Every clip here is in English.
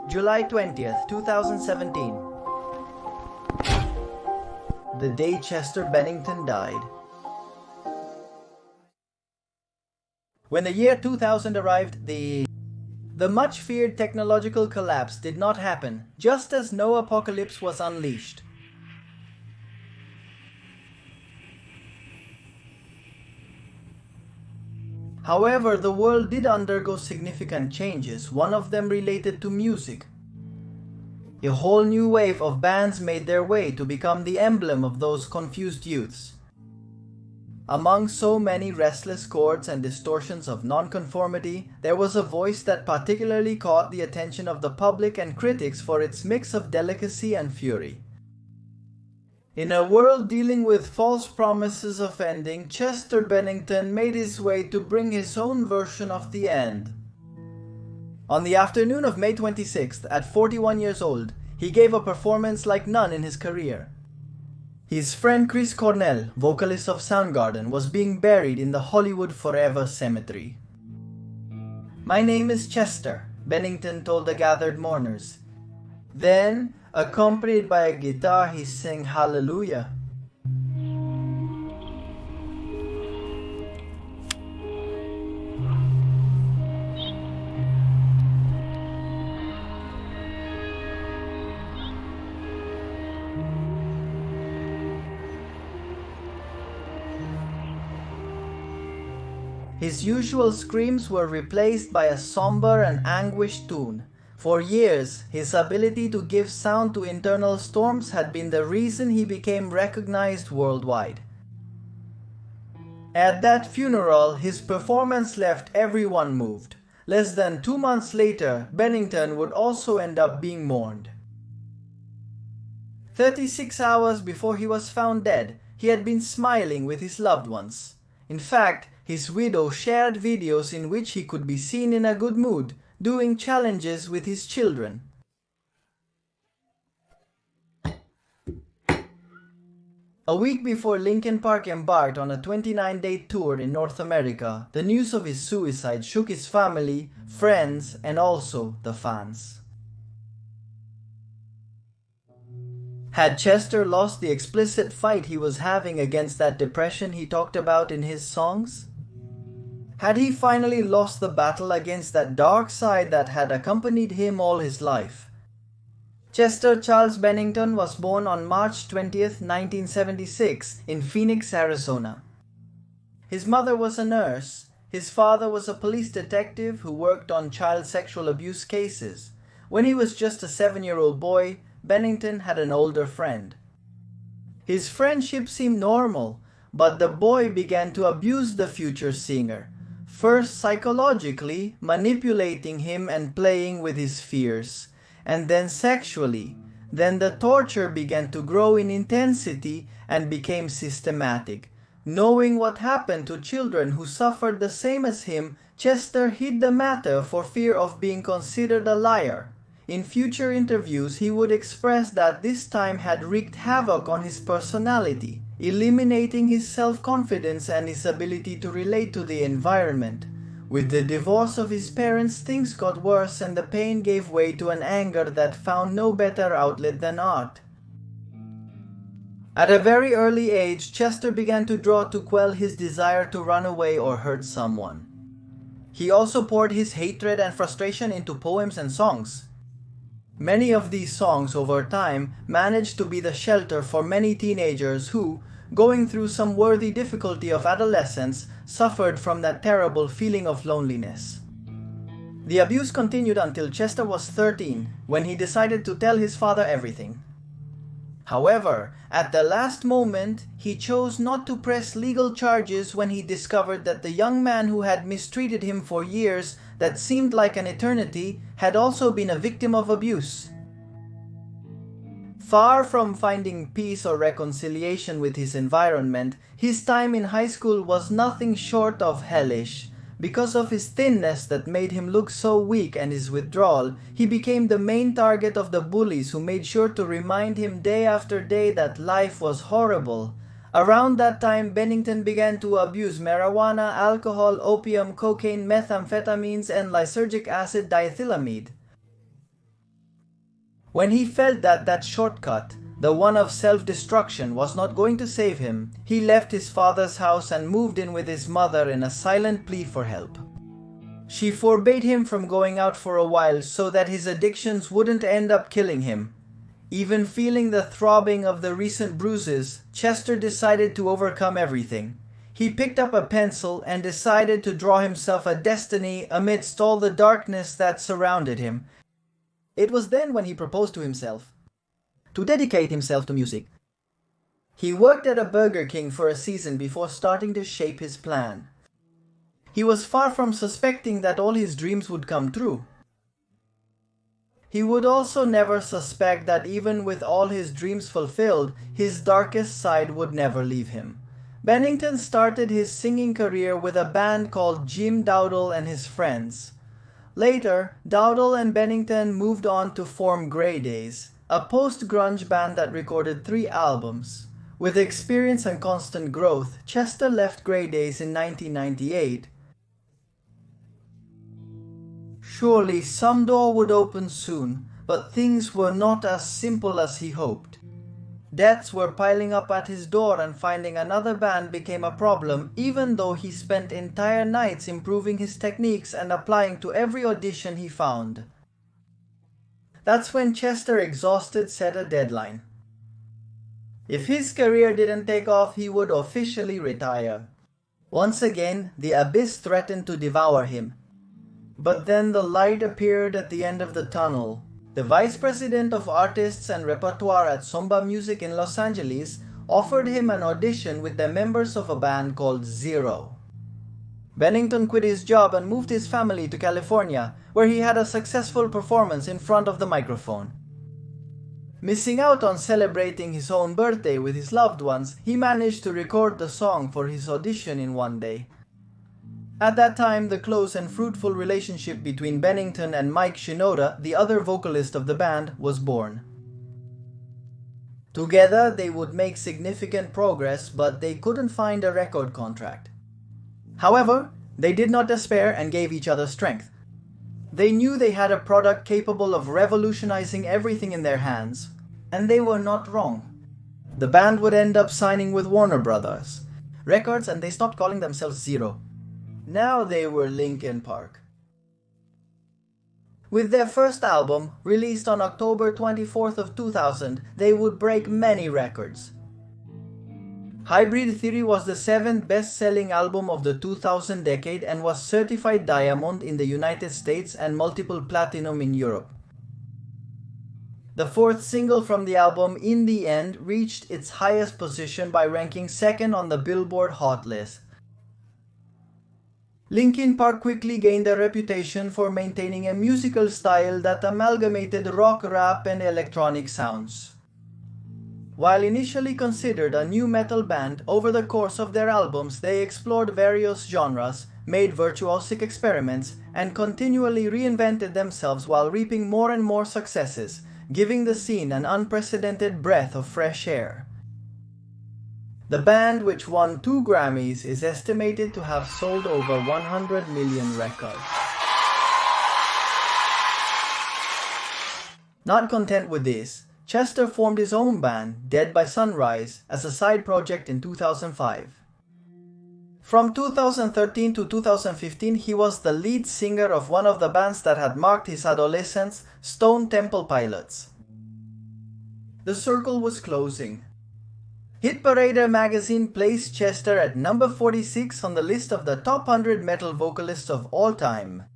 July 20th, 2017. The day Chester Bennington died. When the year 2000 arrived, the much-feared technological collapse did not happen, just as no apocalypse was unleashed. However, the world did undergo significant changes, one of them related to music. A whole new wave of bands made their way to become the emblem of those confused youths. Among so many restless chords and distortions of nonconformity, there was a voice that particularly caught the attention of the public and critics for its mix of delicacy and fury. In a world dealing with false promises of ending, Chester Bennington made his way to bring his own version of the end. On the afternoon of May 26th, at 41 years old, he gave a performance like none in his career. His friend Chris Cornell, vocalist of Soundgarden, was being buried in the Hollywood Forever Cemetery. "My name is Chester," Bennington told the gathered mourners. Then, accompanied by a guitar, he sang Hallelujah. His usual screams were replaced by a somber and anguished tune. For years, his ability to give sound to internal storms had been the reason he became recognized worldwide. At that funeral, his performance left everyone moved. Less than 2 months later, Bennington would also end up being mourned. 36 hours before he was found dead, he had been smiling with his loved ones. In fact, his widow shared videos in which he could be seen in a good mood, doing challenges with his children. A week before Linkin Park embarked on a 29-day tour in North America, the news of his suicide shook his family, friends, and also the fans. Had Chester lost the explicit fight he was having against that depression he talked about in his songs? Had he finally lost the battle against that dark side that had accompanied him all his life? Chester Charles Bennington was born on March 20th, 1976 in Phoenix, Arizona. His mother was a nurse. His father was a police detective who worked on child sexual abuse cases. When he was just a 7-year-old boy, Bennington had an older friend. His friendship seemed normal, but the boy began to abuse the future singer. First psychologically, manipulating him and playing with his fears, and then sexually. Then the torture began to grow in intensity and became systematic. Knowing what happened to children who suffered the same as him, Chester hid the matter for fear of being considered a liar. In future interviews, he would express that this time had wreaked havoc on his personality, eliminating his self-confidence and his ability to relate to the environment. With the divorce of his parents, things got worse and the pain gave way to an anger that found no better outlet than art. At a very early age, Chester began to draw to quell his desire to run away or hurt someone. He also poured his hatred and frustration into poems and songs. Many of these songs over time managed to be the shelter for many teenagers who, going through some worthy difficulty of adolescence, suffered from that terrible feeling of loneliness. The abuse continued until Chester was 13, when he decided to tell his father everything. However, at the last moment, he chose not to press legal charges when he discovered that the young man who had mistreated him for years that seemed like an eternity had also been a victim of abuse. Far from finding peace or reconciliation with his environment, his time in high school was nothing short of hellish. Because of his thinness that made him look so weak and his withdrawal, he became the main target of the bullies who made sure to remind him day after day that life was horrible. Around that time, Bennington began to abuse marijuana, alcohol, opium, cocaine, methamphetamines, and lysergic acid diethylamide. When he felt that that shortcut, the one of self-destruction, was not going to save him, he left his father's house and moved in with his mother in a silent plea for help. She forbade him from going out for a while so that his addictions wouldn't end up killing him. Even feeling the throbbing of the recent bruises, Chester decided to overcome everything. He picked up a pencil and decided to draw himself a destiny amidst all the darkness that surrounded him. It was then when he proposed to himself to dedicate himself to music. He worked at a Burger King for a season before starting to shape his plan. He was far from suspecting that all his dreams would come true. He would also never suspect that even with all his dreams fulfilled, his darkest side would never leave him. Bennington started his singing career with a band called Jim Dowdle and His Friends. Later, Dowdle and Bennington moved on to form Grey Days, a post-grunge band that recorded 3 albums. With experience and constant growth, Chester left Grey Days in 1998. Surely some door would open soon, but things were not as simple as he hoped. Deaths were piling up at his door and finding another band became a problem, even though he spent entire nights improving his techniques and applying to every audition he found. That's when Chester, exhausted, set a deadline. If his career didn't take off, he would officially retire. Once again, the abyss threatened to devour him. But then the light appeared at the end of the tunnel. The vice president of artists and repertoire at Somba Music in Los Angeles offered him an audition with the members of a band called Zero. Bennington quit his job and moved his family to California, where he had a successful performance in front of the microphone. Missing out on celebrating his own birthday with his loved ones, he managed to record the song for his audition in one day. At that time, the close and fruitful relationship between Bennington and Mike Shinoda, the other vocalist of the band, was born. Together, they would make significant progress, but they couldn't find a record contract. However, they did not despair and gave each other strength. They knew they had a product capable of revolutionizing everything in their hands, and they were not wrong. The band would end up signing with Warner Brothers Records, and they stopped calling themselves Zero. Now they were Linkin Park. With their first album, released on October 24th of 2000, they would break many records. Hybrid Theory was the 7th best-selling album of the 2000 decade and was certified diamond in the United States and multiple platinum in Europe. The 4th single from the album, In the End, reached its highest position by ranking 2nd on the Billboard Hot list. Linkin Park quickly gained a reputation for maintaining a musical style that amalgamated rock, rap, and electronic sounds. While initially considered a new metal band, over the course of their albums they explored various genres, made virtuosic experiments, and continually reinvented themselves while reaping more and more successes, giving the scene an unprecedented breath of fresh air. The band, which won 2 Grammys, is estimated to have sold over 100 million records. Not content with this, Chester formed his own band, Dead by Sunrise, as a side project in 2005. From 2013 to 2015, he was the lead singer of one of the bands that had marked his adolescence, Stone Temple Pilots. The circle was closing. Hit Parader magazine placed Chester at number 46 on the list of the top 100 metal vocalists of all time.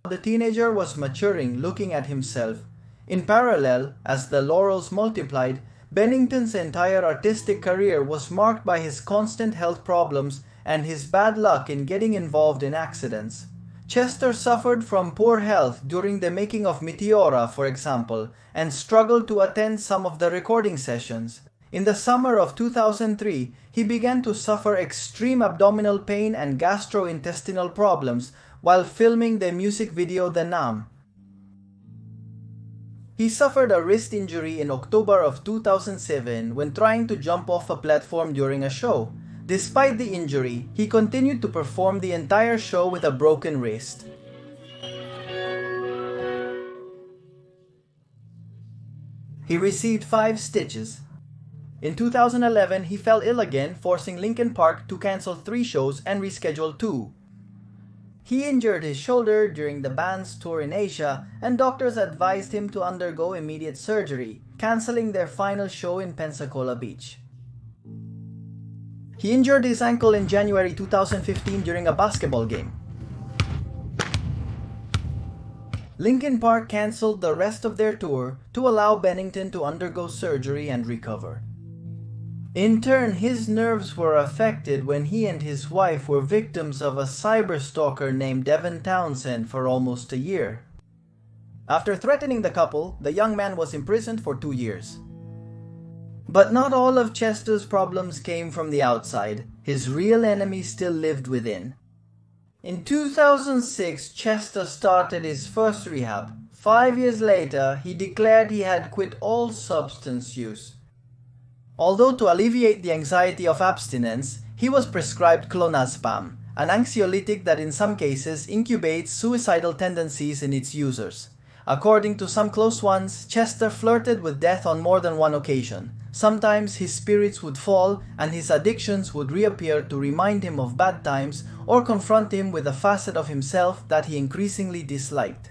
The teenager was maturing, looking at himself. In parallel, as the laurels multiplied, Bennington's entire artistic career was marked by his constant health problems and his bad luck in getting involved in accidents. Chester suffered from poor health during the making of Meteora, for example, and struggled to attend some of the recording sessions. In the summer of 2003, he began to suffer extreme abdominal pain and gastrointestinal problems while filming the music video The Nam. He suffered a wrist injury in October of 2007 when trying to jump off a platform during a show. Despite the injury, he continued to perform the entire show with a broken wrist. He received 5 stitches. In 2011, he fell ill again, forcing Linkin Park to cancel 3 shows and reschedule 2. He injured his shoulder during the band's tour in Asia, and doctors advised him to undergo immediate surgery, canceling their final show in Pensacola Beach. He injured his ankle in January 2015 during a basketball game. Linkin Park cancelled the rest of their tour to allow Bennington to undergo surgery and recover. In turn, his nerves were affected when he and his wife were victims of a cyberstalker named Devin Townsend for almost a year. After threatening the couple, the young man was imprisoned for 2 years. But not all of Chester's problems came from the outside. His real enemy still lived within. In 2006, Chester started his first rehab. 5 years later, he declared he had quit all substance use. Although to alleviate the anxiety of abstinence, he was prescribed clonazepam, an anxiolytic that in some cases incubates suicidal tendencies in its users. According to some close ones, Chester flirted with death on more than one occasion. Sometimes his spirits would fall and his addictions would reappear to remind him of bad times or confront him with a facet of himself that he increasingly disliked.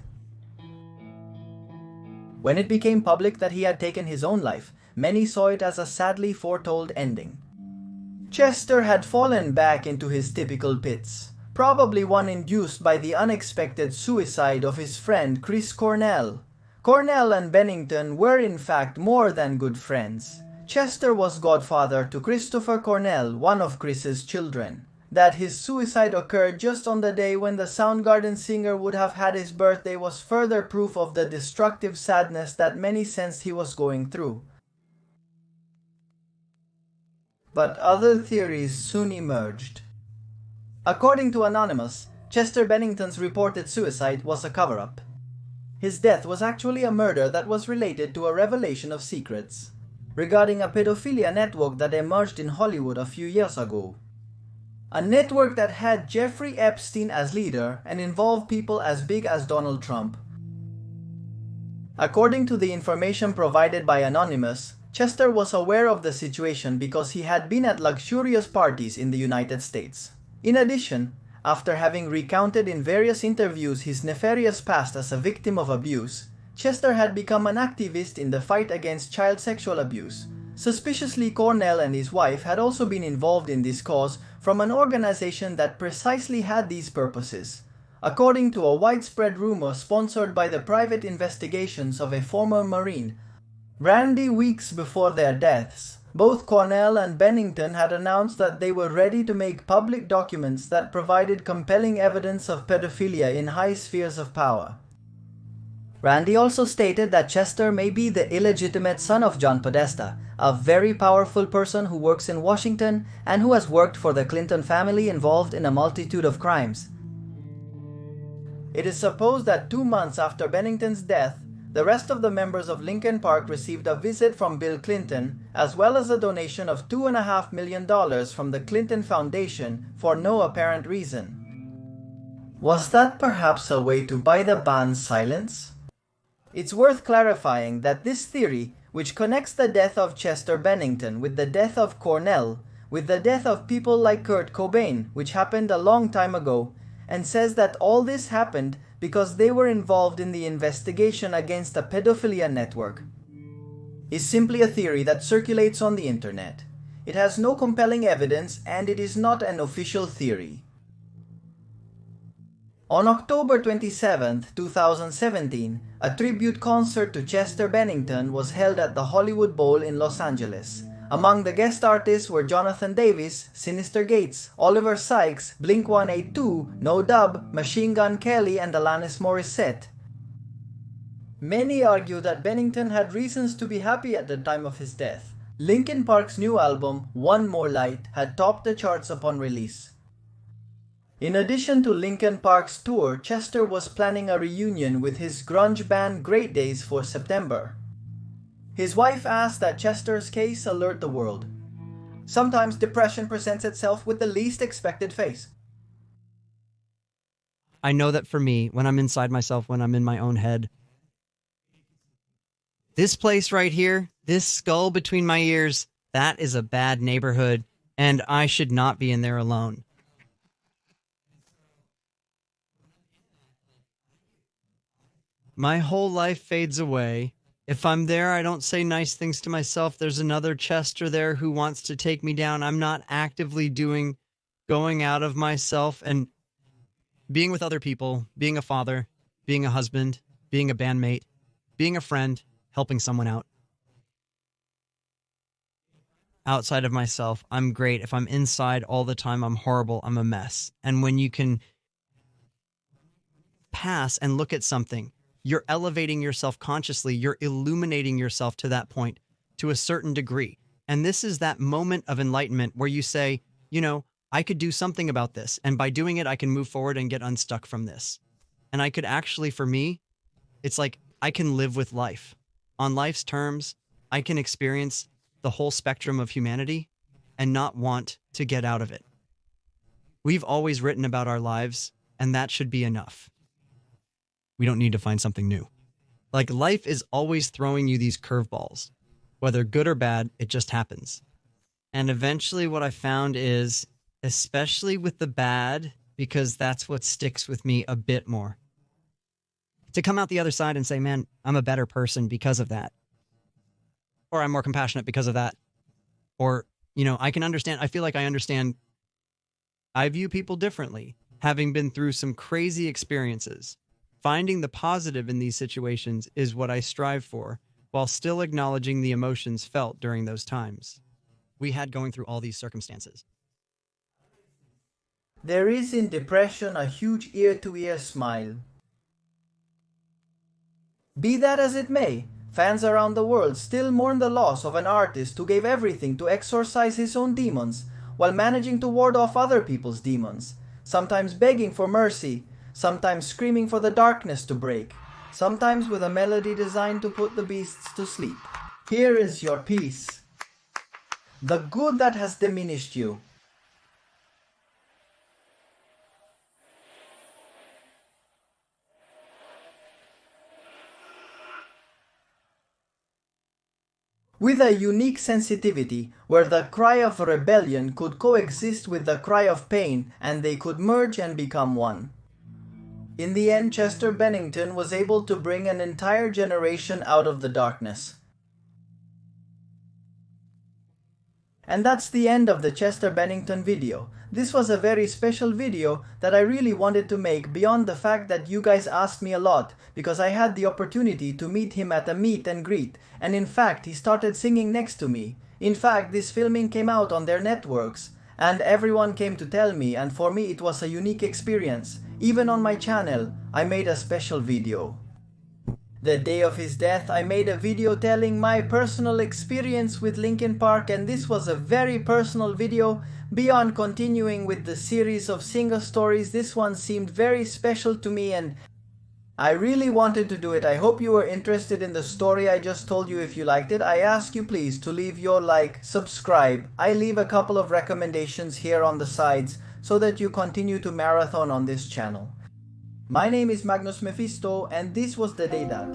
When it became public that he had taken his own life, many saw it as a sadly foretold ending. Chester had fallen back into his typical pits, probably one induced by the unexpected suicide of his friend Chris Cornell. Cornell and Bennington were in fact more than good friends. Chester was godfather to Christopher Cornell, one of Chris's children. That his suicide occurred just on the day when the Soundgarden singer would have had his birthday was further proof of the destructive sadness that many sensed he was going through. But other theories soon emerged. According to Anonymous, Chester Bennington's reported suicide was a cover-up. His death was actually a murder that was related to a revelation of secrets regarding a pedophilia network that emerged in Hollywood a few years ago. A network that had Jeffrey Epstein as leader and involved people as big as Donald Trump. According to the information provided by Anonymous, Chester was aware of the situation because he had been at luxurious parties in the United States. In addition, after having recounted in various interviews his nefarious past as a victim of abuse, Chester had become an activist in the fight against child sexual abuse. Suspiciously, Cornell and his wife had also been involved in this cause from an organization that precisely had these purposes. According to a widespread rumor sponsored by the private investigations of a former Marine, Randy, weeks before their deaths, both Cornell and Bennington had announced that they were ready to make public documents that provided compelling evidence of pedophilia in high spheres of power. Randy also stated that Chester may be the illegitimate son of John Podesta, a very powerful person who works in Washington and who has worked for the Clinton family involved in a multitude of crimes. It is supposed that 2 months after Bennington's death, the rest of the members of Linkin Park received a visit from Bill Clinton, as well as a donation of $2.5 million from the Clinton Foundation for no apparent reason. Was that perhaps a way to buy the band's silence? It's worth clarifying that this theory, which connects the death of Chester Bennington with the death of Cornell, with the death of people like Kurt Cobain, which happened a long time ago, and says that all this happened because they were involved in the investigation against a pedophilia network, is simply a theory that circulates on the internet. It has no compelling evidence and it is not an official theory. On October 27, 2017, a tribute concert to Chester Bennington was held at the Hollywood Bowl in Los Angeles. Among the guest artists were Jonathan Davis, Sinister Gates, Oliver Sykes, Blink-182, No Dub, Machine Gun Kelly, and Alanis Morissette. Many argue that Bennington had reasons to be happy at the time of his death. Linkin Park's new album, One More Light, had topped the charts upon release. In addition to Linkin Park's tour, Chester was planning a reunion with his grunge band Great Days for September. His wife asked that Chester's case alert the world. Sometimes depression presents itself with the least expected face. I know that for me, when I'm inside myself, when I'm in my own head, This place right here, this skull between my ears, that is a bad neighborhood, and I should not be in there alone. My whole life fades away. If I'm there, I don't say nice things to myself. There's another Chester there who wants to take me down. I'm not actively going out of myself and being with other people, being a father, being a husband, being a bandmate, being a friend, helping someone out. Outside of myself, I'm great. If I'm inside all the time, I'm horrible. I'm a mess. And when you can pass and look at something, you're elevating yourself consciously. You're illuminating yourself to that point to a certain degree. And this is that moment of enlightenment where you say, you know, I could do something about this. And by doing it, I can move forward and get unstuck from this. And I could actually, for me, it's like I can live with life. On life's terms, I can experience the whole spectrum of humanity and not want to get out of it. We've always written about our lives, and that should be enough. We don't need to find something new. Like, life is always throwing you these curveballs. Whether good or bad, it just happens. And eventually what I found is, especially with the bad, because that's what sticks with me a bit more, to come out the other side and say, man, I'm a better person because of that. Or I'm more compassionate because of that. Or, you know, I can understand. I feel like I understand. I view people differently, having been through some crazy experiences. Finding the positive in these situations is what I strive for, while still acknowledging the emotions felt during those times we had going through all these circumstances. There is in depression a huge ear-to-ear smile. Be that as it may, fans around the world still mourn the loss of an artist who gave everything to exorcise his own demons, while managing to ward off other people's demons, sometimes begging for mercy, sometimes screaming for the darkness to break, sometimes with a melody designed to put the beasts to sleep. Here is your peace. The good that has diminished you. With a unique sensitivity, where the cry of rebellion could coexist with the cry of pain, and they could merge and become one. In the end, Chester Bennington was able to bring an entire generation out of the darkness. And that's the end of the Chester Bennington video. This was a very special video that I really wanted to make beyond the fact that you guys asked me a lot, because I had the opportunity to meet him at a meet and greet, and in fact he started singing next to me. In fact, this filming came out on their networks, and everyone came to tell me, and for me it was a unique experience. Even on my channel, I made a special video. The day of his death, I made a video telling my personal experience with Linkin Park, and this was a very personal video. Beyond continuing with the series of singer stories, this one seemed very special to me and I really wanted to do it. I hope you were interested in the story I just told you. If you liked it, I ask you please to leave your like, subscribe. I leave a couple of recommendations here on the sides so that you continue to marathon on this channel. My name is Magnus Mephisto, and this was the day that